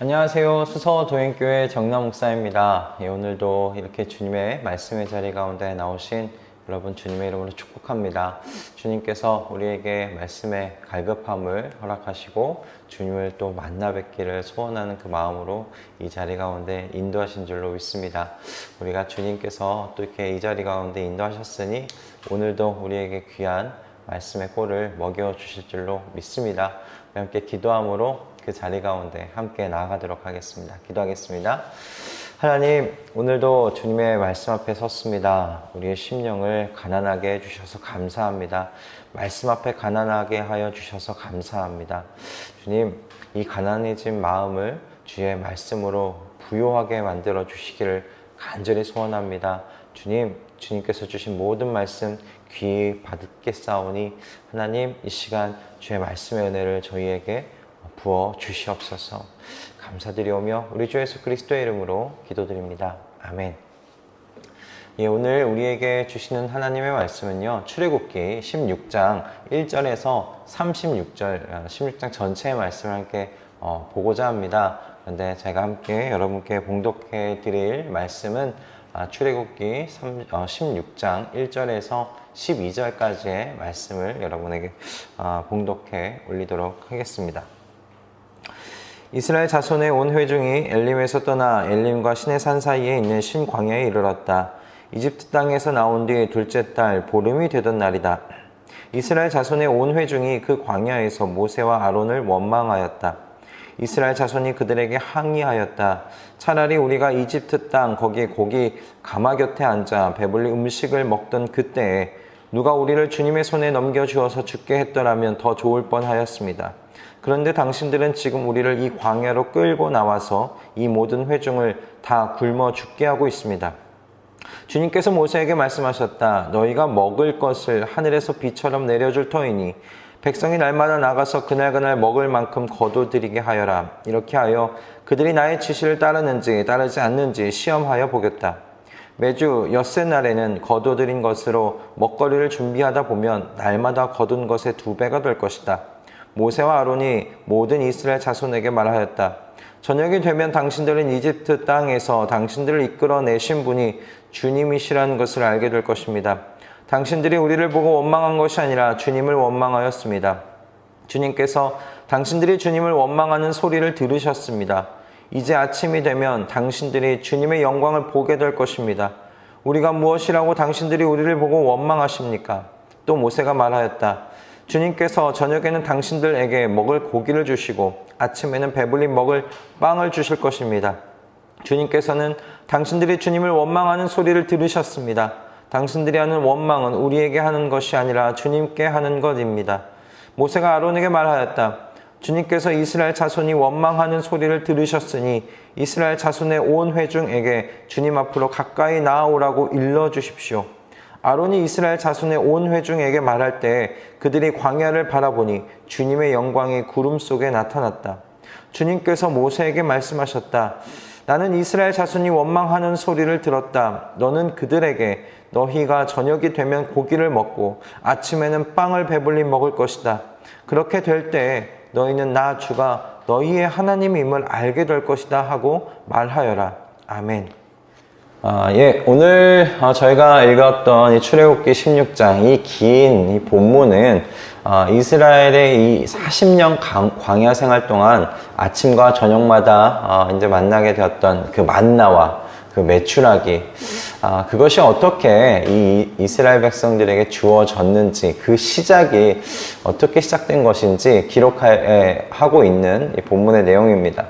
안녕하세요. 수서도행교회 정남 목사입니다. 오늘도 이렇게 주님의 말씀의 자리 가운데 나오신 여러분 주님의 이름으로 축복합니다. 주님께서 우리에게 말씀의 갈급함을 허락하시고 주님을 또 만나 뵙기를 소원하는 그 마음으로 이 자리 가운데 인도하신 줄로 믿습니다. 우리가 주님께서 또 이렇게 이 자리 가운데 인도하셨으니 오늘도 우리에게 귀한 말씀의 꼴을 먹여주실 줄로 믿습니다. 우리 함께 기도함으로 그 자리 가운데 함께 나아가도록 하겠습니다. 기도하겠습니다. 하나님, 오늘도 주님의 말씀 앞에 섰습니다. 우리의 심령을 가난하게 해주셔서 감사합니다. 말씀 앞에 가난하게 하여 주셔서 감사합니다. 주님, 이 가난해진 마음을 주의 말씀으로 부요하게 만들어 주시기를 간절히 소원합니다. 주님께서 주신 모든 말씀 귀히 받겠사오니 하나님, 이 시간 주의 말씀의 은혜를 저희에게 부어 주시옵소서. 감사드리오며 우리 주 예수 그리스도의 이름으로 기도드립니다. 아멘. 오늘 우리에게 주시는 하나님의 말씀은요, 출애굽기 16장 1절에서 36절 16장 전체의 말씀을 함께 보고자 합니다. 그런데 제가 함께 여러분께 봉독해 드릴 말씀은 출애굽기 16장 1절에서 12절까지의 말씀을 여러분에게 봉독해 올리도록 하겠습니다. 이스라엘 자손의 온 회중이 엘림에서 떠나 엘림과 시내산 사이에 있는 신광야에 이르렀다. 이집트 땅에서 나온 뒤 둘째 달 보름이 되던 날이다. 이스라엘 자손의 온 회중이 그 광야에서 모세와 아론을 원망하였다. 이스라엘 자손이 그들에게 항의하였다. 차라리 우리가 이집트 땅 거기 고기 가마 곁에 앉아 배불리 음식을 먹던 그때에 누가 우리를 주님의 손에 넘겨주어서 죽게 했더라면 더 좋을 뻔하였습니다. 그런데 당신들은 지금 우리를 이 광야로 끌고 나와서 이 모든 회중을 다 굶어 죽게 하고 있습니다. 주님께서 모세에게 말씀하셨다. 너희가 먹을 것을 하늘에서 비처럼 내려줄 터이니 백성이 날마다 나가서 그날 먹을 만큼 거두드리게 하여라. 이렇게 하여 그들이 나의 지시를 따르는지 따르지 않는지 시험하여 보겠다. 매주 엿새 날에는 거두드린 것으로 먹거리를 준비하다 보면 날마다 거둔 것의 2배가 될 것이다. 모세와 아론이 모든 이스라엘 자손에게 말하였다. 저녁이 되면 당신들은 이집트 땅에서 당신들을 이끌어내신 분이 주님이시라는 것을 알게 될 것입니다. 당신들이 우리를 보고 원망한 것이 아니라 주님을 원망하였습니다. 주님께서 당신들이 주님을 원망하는 소리를 들으셨습니다. 이제 아침이 되면 당신들이 주님의 영광을 보게 될 것입니다. 우리가 무엇이라고 당신들이 우리를 보고 원망하십니까? 또 모세가 말하였다. 주님께서 저녁에는 당신들에게 먹을 고기를 주시고 아침에는 배불리 먹을 빵을 주실 것입니다. 주님께서는 당신들이 주님을 원망하는 소리를 들으셨습니다. 당신들이 하는 원망은 우리에게 하는 것이 아니라 주님께 하는 것입니다. 모세가 아론에게 말하였다. 주님께서 이스라엘 자손이 원망하는 소리를 들으셨으니 이스라엘 자손의 온 회중에게 주님 앞으로 가까이 나아오라고 일러주십시오. 아론이 이스라엘 자손의 온 회중에게 말할 때 그들이 광야를 바라보니 주님의 영광이 구름 속에 나타났다. 주님께서 모세에게 말씀하셨다. 나는 이스라엘 자손이 원망하는 소리를 들었다. 너는 그들에게 너희가 저녁이 되면 고기를 먹고 아침에는 빵을 배불리 먹을 것이다. 그렇게 될 때 너희는 나 주가 너희의 하나님임을 알게 될 것이다 하고 말하여라. 아멘. 오늘 저희가 읽었던 이 출애굽기 16장 이 긴 이 본문은 이스라엘의 이 40년 광야 생활 동안 아침과 저녁마다 이제 만나게 되었던 그 만나와 그 메추라기, 그것이 어떻게 이 이스라엘 백성들에게 주어졌는지, 그 시작이 어떻게 시작된 것인지 기록하고 있는 이 본문의 내용입니다.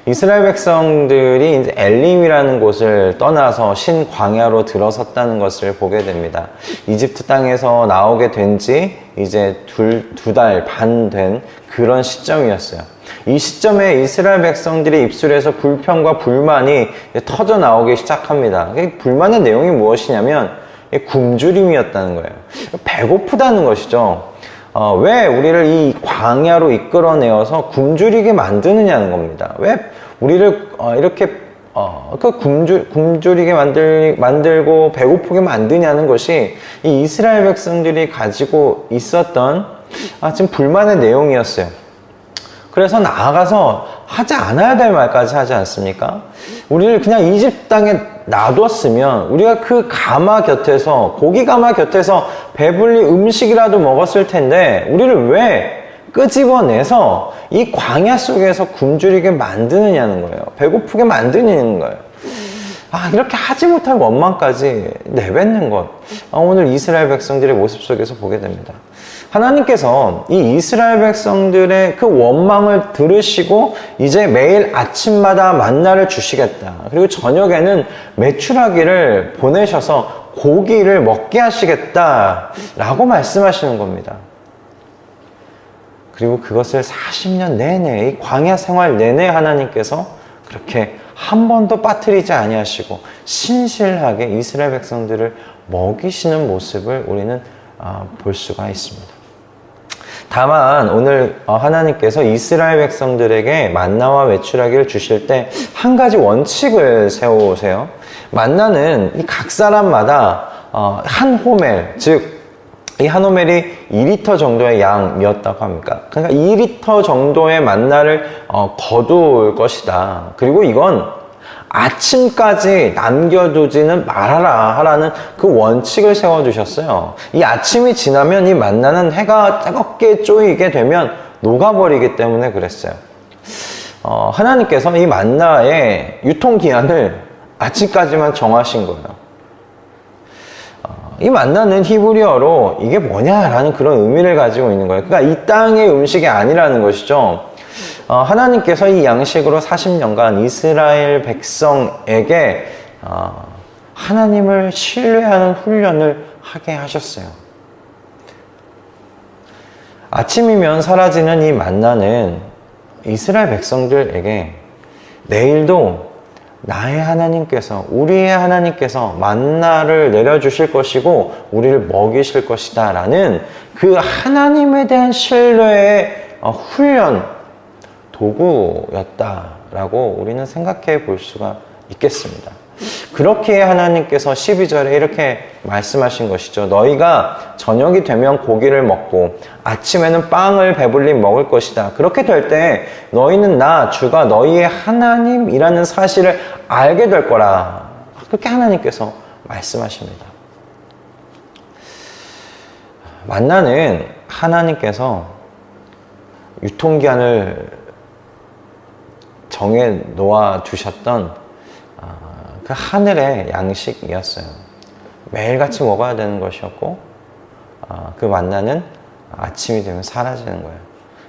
이스라엘 백성들이 이제 엘림이라는 곳을 떠나서 신광야로 들어섰다는 것을 보게 됩니다. 이집트 땅에서 나오게 된 지 이제 두 달 반 된 그런 시점이었어요. 이 시점에 이스라엘 백성들의 입술에서 불평과 불만이 터져 나오기 시작합니다. 불만의 내용이 무엇이냐면 굶주림이었다는 거예요. 배고프다는 것이죠. 왜 우리를 이 광야로 이끌어내어서 굶주리게 만드느냐는 겁니다. 왜 우리를 이렇게 굶주리게 만들고 배고프게 만드냐는 것이 이 이스라엘 백성들이 가지고 있었던 지금 불만의 내용이었어요. 그래서 나아가서 하지 않아야 될 말까지 하지 않습니까? 우리를 그냥 이집 땅에 놔뒀으면 우리가 그 가마 곁에서, 고기 가마 곁에서 배불리 음식이라도 먹었을 텐데 우리를 왜 끄집어내서 이 광야 속에서 굶주리게 만드느냐는 거예요. 배고프게 만드는 거예요. 이렇게 하지 못할 원망까지 내뱉는 것. 오늘 이스라엘 백성들의 모습 속에서 보게 됩니다. 하나님께서 이 이스라엘 백성들의 그 원망을 들으시고 이제 매일 아침마다 만나를 주시겠다. 그리고 저녁에는 메추라기를 보내셔서 고기를 먹게 하시겠다라고 말씀하시는 겁니다. 그리고 그것을 40년 내내, 이 광야 생활 내내 하나님께서 그렇게 한 번도 빠뜨리지 아니하시고 신실하게 이스라엘 백성들을 먹이시는 모습을 우리는 볼 수가 있습니다. 다만 오늘 하나님께서 이스라엘 백성들에게 만나와 메추라기를 주실 때 한 가지 원칙을 세우세요. 만나는 각 사람마다 한 호멜, 즉 이 한 호멜이 2리터 정도의 양이었다고 합니까? 그러니까 2리터 정도의 만나를 거둘 것이다. 그리고 이건 아침까지 남겨두지는 말아라 하라는 그 원칙을 세워주셨어요. 이 아침이 지나면 이 만나는 해가 뜨겁게 쪼이게 되면 녹아버리기 때문에 그랬어요. 하나님께서 이 만나의 유통기한을 아침까지만 정하신 거예요. 이 만나는 히브리어로 이게 뭐냐라는 그런 의미를 가지고 있는 거예요. 그러니까 이 땅의 음식이 아니라는 것이죠. 하나님께서 이 양식으로 40년간 이스라엘 백성에게 하나님을 신뢰하는 훈련을 하게 하셨어요. 아침이면 사라지는 이 만나는 이스라엘 백성들에게 내일도 나의 하나님께서, 우리의 하나님께서 만나를 내려주실 것이고 우리를 먹이실 것이다 라는 그 하나님에 대한 신뢰의 훈련 도구였다라고 우리는 생각해 볼 수가 있겠습니다. 그렇게 하나님께서 12절에 이렇게 말씀하신 것이죠. 너희가 저녁이 되면 고기를 먹고 아침에는 빵을 배불리 먹을 것이다. 그렇게 될 때 너희는 나 주가 너희의 하나님이라는 사실을 알게 될 거라. 그렇게 하나님께서 말씀하십니다. 만나는 하나님께서 유통기한을 정해 놓아 두셨던 그 하늘의 양식이었어요. 매일같이 먹어야 되는 것이었고 그 만나는 아침이 되면 사라지는 거예요.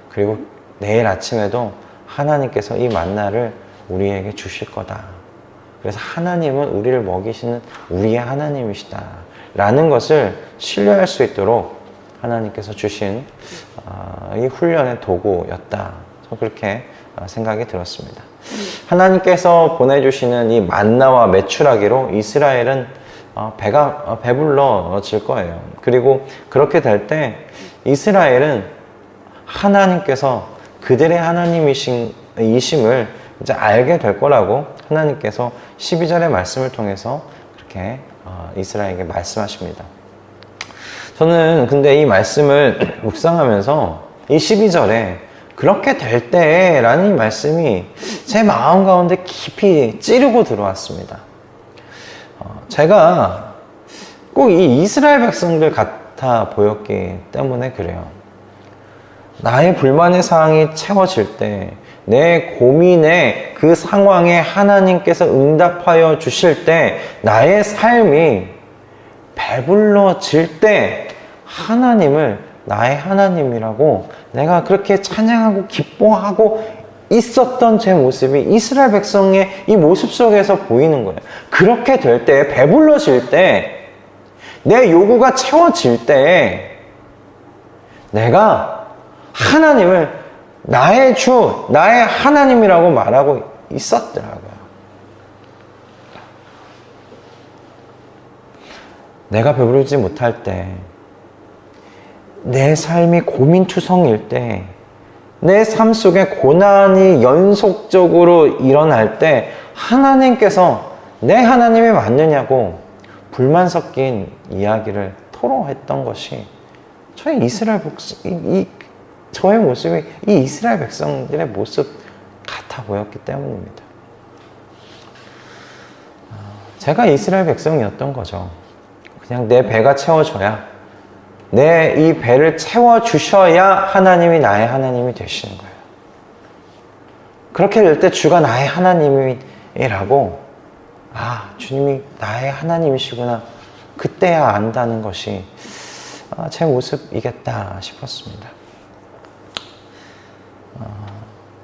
그리고 내일 아침에도 하나님께서 이 만나를 우리에게 주실 거다. 그래서 하나님은 우리를 먹이시는 우리의 하나님이시다 라는 것을 신뢰할 수 있도록 하나님께서 주신 이 훈련의 도구였다. 저는 그렇게 생각이 들었습니다. 하나님께서 보내주시는 이 만나와 메추라기로 이스라엘은 배가 배불러질 거예요. 그리고 그렇게 될 때 이스라엘은 하나님께서 그들의 하나님이심을 이제 알게 될 거라고 하나님께서 12절의 말씀을 통해서 그렇게 이스라엘에게 말씀하십니다. 저는 근데 이 말씀을 묵상하면서 이 12절에 그렇게 될 때 라는 이 말씀이 제 마음 가운데 깊이 찌르고 들어왔습니다. 제가 꼭 이 이스라엘 백성들 같아 보였기 때문에 그래요. 나의 불만의 사항이 채워질 때, 내 고민의 그 상황에 하나님께서 응답하여 주실 때, 나의 삶이 배불러질 때 하나님을 나의 하나님이라고 내가 그렇게 찬양하고 기뻐하고 있었던 제 모습이 이스라엘 백성의 이 모습 속에서 보이는 거예요. 그렇게 될 때, 배불러질 때, 내 요구가 채워질 때 내가 하나님을 나의 주, 나의 하나님이라고 말하고 있었더라고요. 내가 배부르지 못할 때, 내 삶이 고민투성일 때, 내 삶 속에 고난이 연속적으로 일어날 때 하나님께서 내 하나님이 맞느냐고 불만 섞인 이야기를 토로했던 것이 저의 이스라엘 저의 모습이 이 이스라엘 백성들의 모습 같아 보였기 때문입니다. 제가 이스라엘 백성이었던 거죠. 그냥 내 배가 채워져야, 내 이 배를 채워주셔야 하나님이 나의 하나님이 되시는 거예요. 그렇게 될 때 주가 나의 하나님이라고, 주님이 나의 하나님이시구나, 그때야 안다는 것이 제 모습이겠다 싶었습니다.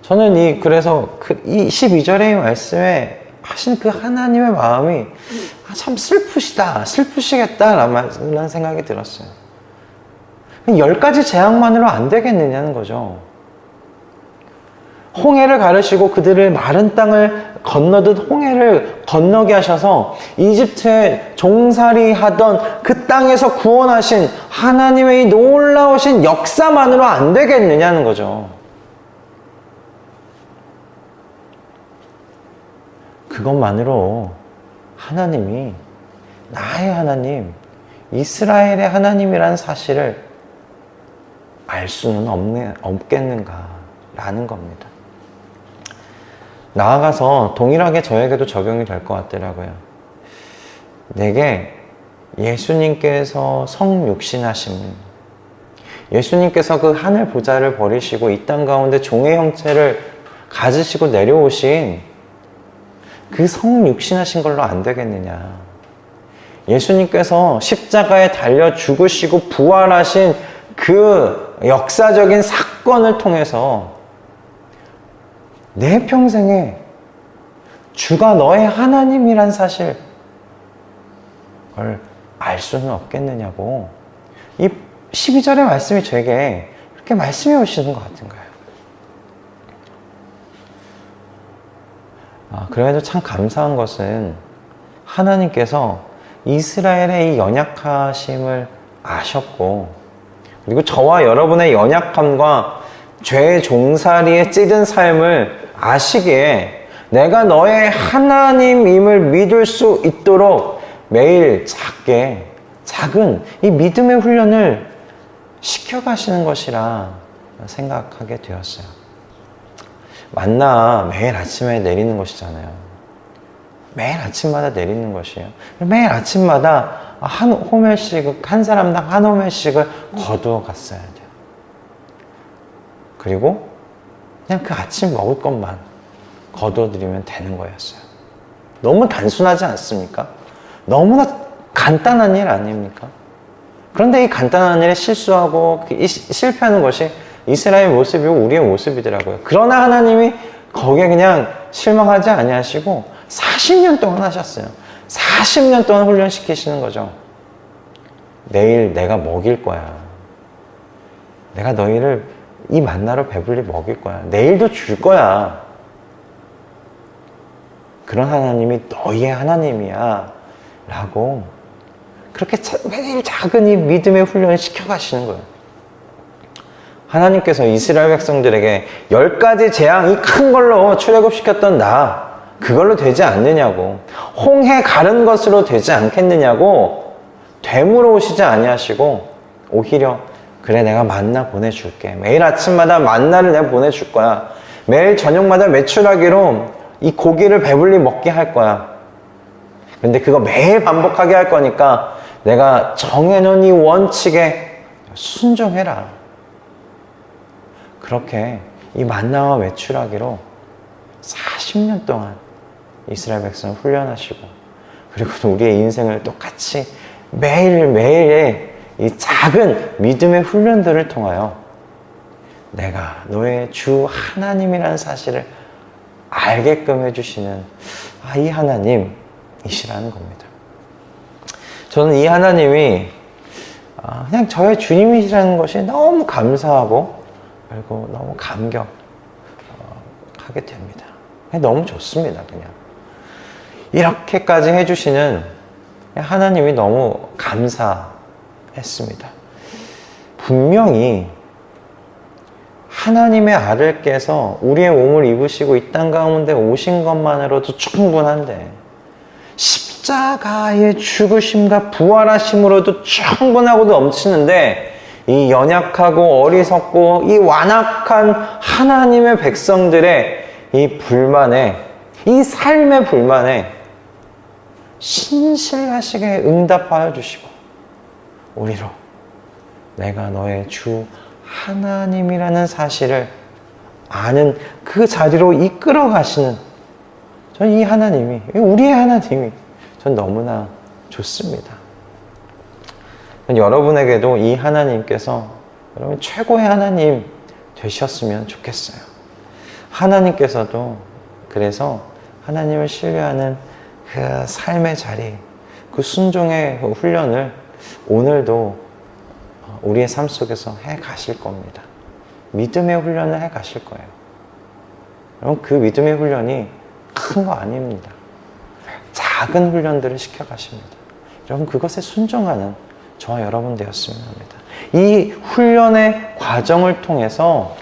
저는 그래서 이 12절의 말씀에 하신 그 하나님의 마음이 참 슬프시겠다라는 생각이 들었어요. 10가지 재앙만으로 안 되겠느냐는 거죠. 홍해를 가르시고 그들을 마른 땅을 건너듯 홍해를 건너게 하셔서 이집트에 종살이 하던 그 땅에서 구원하신 하나님의 이 놀라우신 역사만으로 안 되겠느냐는 거죠. 그것만으로 하나님이 나의 하나님, 이스라엘의 하나님이라는 사실을 알 수는 없겠는가라는 겁니다. 나아가서 동일하게 저에게도 적용이 될 것 같더라고요. 내게 예수님께서 성육신하심, 예수님께서 그 하늘 보좌를 버리시고 이 땅 가운데 종의 형체를 가지시고 내려오신 그 성육신하신 걸로 안 되겠느냐. 예수님께서 십자가에 달려 죽으시고 부활하신 그 역사적인 사건을 통해서 내 평생에 주가 너의 하나님이란 사실을 알 수는 없겠느냐고, 이 12절의 말씀이 저에게 이렇게 말씀해 오시는 것 같은 거예요. 그래도 참 감사한 것은 하나님께서 이스라엘의 이 연약하심을 아셨고, 그리고 저와 여러분의 연약함과 죄의 종살이에 찌든 삶을 아시기에 내가 너의 하나님임을 믿을 수 있도록 매일 작은 이 믿음의 훈련을 시켜가시는 것이라 생각하게 되었어요. 만나 매일 아침에 내리는 것이잖아요. 매일 아침마다 내리는 것이에요. 매일 아침마다 한 사람당 한 호멜씩을 거두어 갔어야 돼요. 그리고 그냥 그 아침 먹을 것만 거두어 드리면 되는 거였어요. 너무 단순하지 않습니까? 너무나 간단한 일 아닙니까? 그런데 이 간단한 일에 실수하고 실패하는 것이 이스라엘 모습이고 우리의 모습이더라고요. 그러나 하나님이 거기에 그냥 실망하지 아니하시고 40년 동안 하셨어요. 40년 동안 훈련시키시는 거죠. 내일 내가 먹일 거야. 내가 너희를 이 만나로 배불리 먹일 거야. 내일도 줄 거야. 그런 하나님이 너희의 하나님이야. 라고 그렇게 매일 작은 이 믿음의 훈련을 시켜가시는 거예요. 하나님께서 이스라엘 백성들에게 10가지 재앙, 이 큰 걸로 출애굽시켰던 그걸로 되지 않느냐고, 홍해 가른 것으로 되지 않겠느냐고 되물어 오시지 아니하시고, 오히려 그래, 내가 만나 보내줄게. 매일 아침마다 만나를 내가 보내줄 거야. 매일 저녁마다 메추라기로 이 고기를 배불리 먹게 할 거야. 근데 그거 매일 반복하게 할 거니까 내가 정해놓은 이 원칙에 순종해라. 그렇게 이 만나와 메추라기로 40년 동안 이스라엘 백성을 훈련하시고, 그리고 우리의 인생을 똑같이 매일매일의 이 작은 믿음의 훈련들을 통하여 내가 너의 주 하나님이라는 사실을 알게끔 해주시는 이 하나님이시라는 겁니다. 저는 이 하나님이 그냥 저의 주님이시라는 것이 너무 감사하고, 그리고 너무 감격하게 됩니다. 너무 좋습니다. 그냥 이렇게까지 해주시는 하나님이 너무 감사했습니다. 분명히 하나님의 아들께서 우리의 몸을 입으시고 이 땅 가운데 오신 것만으로도 충분한데, 십자가의 죽으심과 부활하심으로도 충분하고 넘치는데, 이 연약하고 어리석고 이 완악한 하나님의 백성들의 이 불만에, 이 삶의 불만에 신실하시게 응답하여 주시고 우리로 내가 너의 주 하나님이라는 사실을 아는 그 자리로 이끌어 가시는, 전 이 하나님이, 우리의 하나님이 전 너무나 좋습니다. 여러분에게도 이 하나님께서 여러분 최고의 하나님 되셨으면 좋겠어요. 하나님께서도 그래서 하나님을 신뢰하는 그 삶의 자리, 그 순종의 훈련을 오늘도 우리의 삶 속에서 해 가실 겁니다. 믿음의 훈련을 해 가실 거예요. 여러분, 그 믿음의 훈련이 큰 거 아닙니다. 작은 훈련들을 시켜 가십니다. 여러분, 그것에 순종하는 저와 여러분 되었으면 합니다. 이 훈련의 과정을 통해서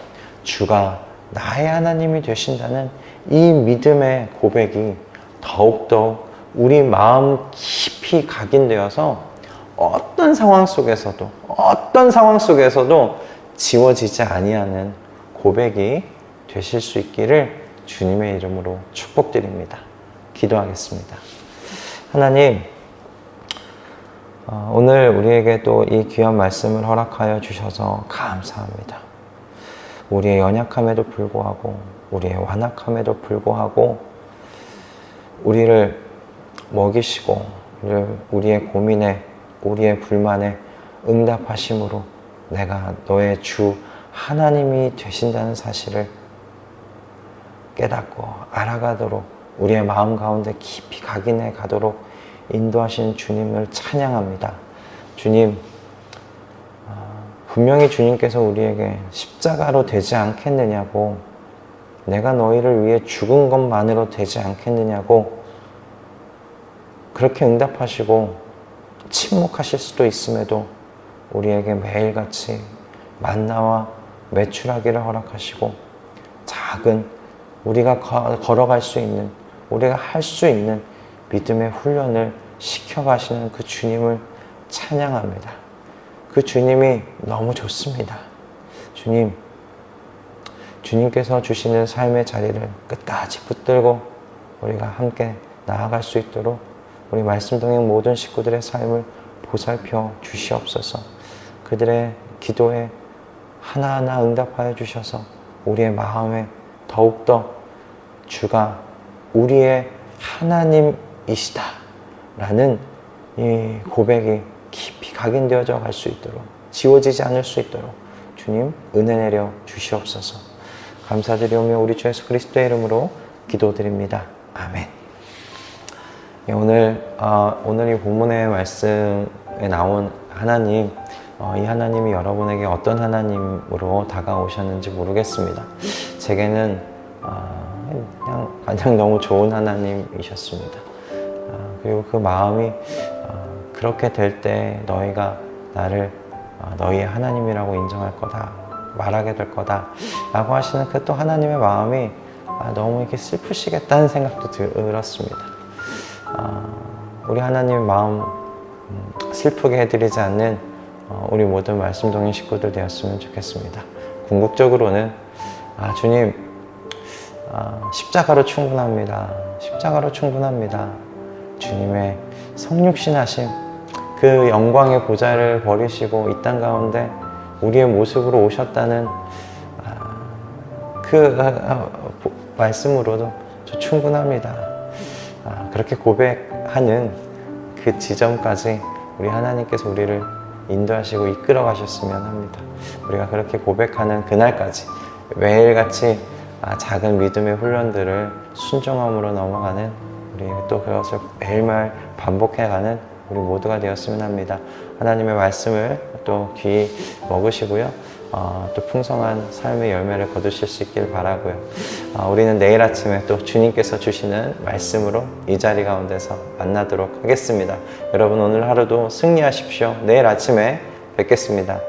주가 나의 하나님이 되신다는 이 믿음의 고백이 더욱더 우리 마음 깊이 각인되어서 어떤 상황 속에서도 지워지지 아니하는 고백이 되실 수 있기를 주님의 이름으로 축복드립니다. 기도하겠습니다. 하나님, 오늘 우리에게 또 이 귀한 말씀을 허락하여 주셔서 감사합니다. 우리의 연약함에도 불구하고, 우리의 완악함에도 불구하고 우리를 먹이시고 우리의 고민에, 우리의 불만에 응답하심으로 내가 너의 주 하나님이 되신다는 사실을 깨닫고 알아가도록, 우리의 마음 가운데 깊이 각인해 가도록 인도하신 주님을 찬양합니다. 주님, 분명히 주님께서 우리에게 십자가로 되지 않겠느냐고, 내가 너희를 위해 죽은 것만으로 되지 않겠느냐고 그렇게 응답하시고 침묵하실 수도 있음에도 우리에게 매일같이 만나와 매출하기를 허락하시고 작은 우리가 걸어갈 수 있는, 우리가 할 수 있는 믿음의 훈련을 시켜가시는 그 주님을 찬양합니다. 그 주님이 너무 좋습니다. 주님께서 주시는 삶의 자리를 끝까지 붙들고 우리가 함께 나아갈 수 있도록 우리 말씀동행 모든 식구들의 삶을 보살펴 주시옵소서. 그들의 기도에 하나하나 응답하여 주셔서 우리의 마음에 더욱더 주가 우리의 하나님이시다 라는 이 고백이 깊이 각인되어져 갈 수 있도록, 지워지지 않을 수 있도록 주님 은혜 내려 주시옵소서. 감사드리오며 우리 주 예수 그리스도의 이름으로 기도드립니다. 아멘. 오늘 이 본문의 말씀에 나온 하나님, 이 하나님이 여러분에게 어떤 하나님으로 다가오셨는지 모르겠습니다. 제게는 그냥 너무 좋은 하나님이셨습니다. 그리고 그 마음이 그렇게 될 때 너희가 나를 너희의 하나님이라고 인정할 거다, 말하게 될 거다 라고 하시는 그 또 하나님의 마음이 너무 이렇게 슬프시겠다는 생각도 들었습니다. 우리 하나님의 마음 슬프게 해드리지 않는 우리 모든 말씀동행 식구들 되었으면 좋겠습니다. 궁극적으로는 주님, 십자가로 충분합니다. 십자가로 충분합니다. 주님의 성육신하심, 그 영광의 보좌를 버리시고 이 땅 가운데 우리의 모습으로 오셨다는 그 말씀으로도 저 충분합니다. 그렇게 고백하는 그 지점까지 우리 하나님께서 우리를 인도하시고 이끌어 가셨으면 합니다. 우리가 그렇게 고백하는 그날까지 매일같이 작은 믿음의 훈련들을 순종함으로 넘어가는, 우리 또 그것을 매일매일 반복해가는 우리 모두가 되었으면 합니다. 하나님의 말씀을 또 귀 먹으시고요. 또 풍성한 삶의 열매를 거두실 수 있기를 바라고요. 우리는 내일 아침에 또 주님께서 주시는 말씀으로 이 자리 가운데서 만나도록 하겠습니다. 여러분, 오늘 하루도 승리하십시오. 내일 아침에 뵙겠습니다.